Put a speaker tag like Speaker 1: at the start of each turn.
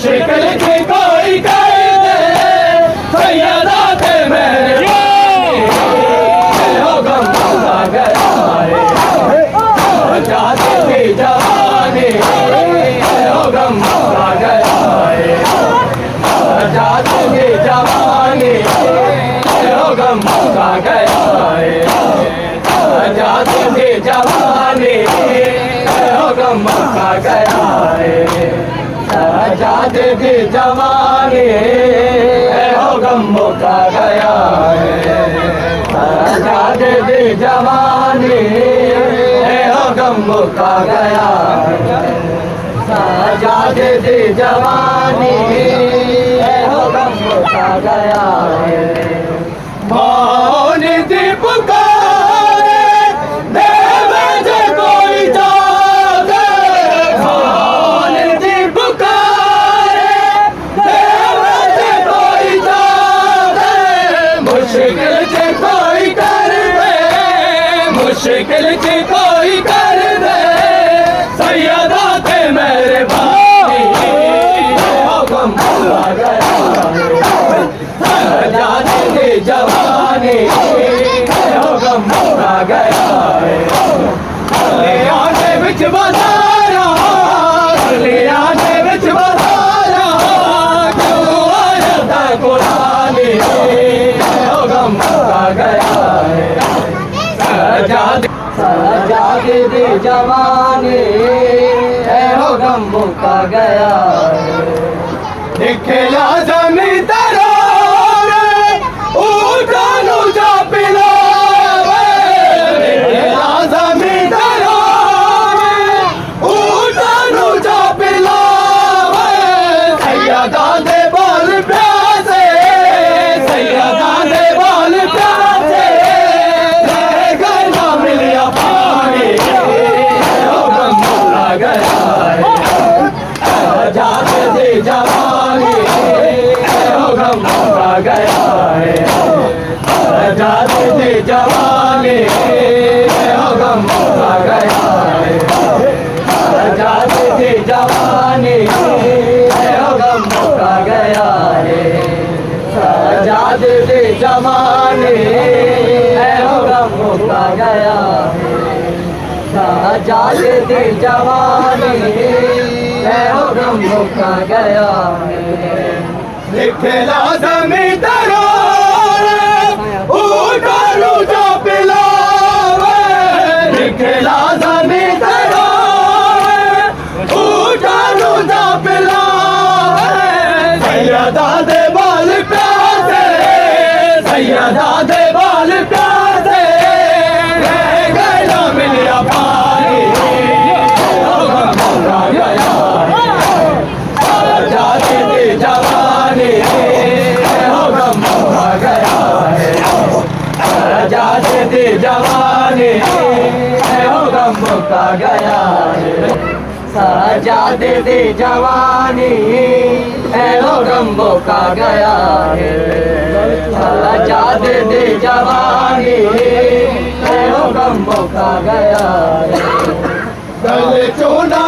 Speaker 1: मुश्किल की कोई कर दे सैयदा ते मेरे हो गम आ गया जाते थी जवानी हो गम आ गया जाते थी जवानी हो गम आ गया जाते थी जवानी हो गम आ गया जाते थी जवानी हो गम आ गया जाते थी जवानी हो गम आ गया जाते थी जवानी हो गम आ गया मौन थी पुकारे देवे जे कोई जागे मौन थी पुकारे देवे जे कोई जागे मुश्किल से कोई कर दे मुश्किल से कोई कर दे सैयदा ते मेरे भाई हो गम आ गया जाते थी जवानी हो गम आ गया ले आने बिच बसारा ले आने बिच बसारा क्यों आया कुरानी हो गम आ गया जाते थी जवानी हो गम आ गया दिखला जमी तरो उठानु जा पिलावे दिखला जमी तरो उठानु जा पिलावे सैयदा दे बाल प्यासे सैयदा दे बाल प्यासे गला मिलिया पानी हो गम आ गया जाते थी जवानी हो गम आ गया जाते थी जवानी हो गम आ गया जाते थी जवानी हो गम आ गया जाते थी जवानी हो गम आ गया जाते थी जवानी हो गम आ गया दिखला जमी तरो उठानु जा पिलावे दिखला जमी तरो उठानु जा पिलावे सैयदा दे बाल प्यासे सैयदा दे बाल प्यासे गला मिलिया पानी हो गम आ गया जाते थी जवानी हो गम आ गया जाते थी जवानी हो गम आ गया जाते थी जवानी हो गम आ गया जाते थी जवानी हो गम आ गया गल चूना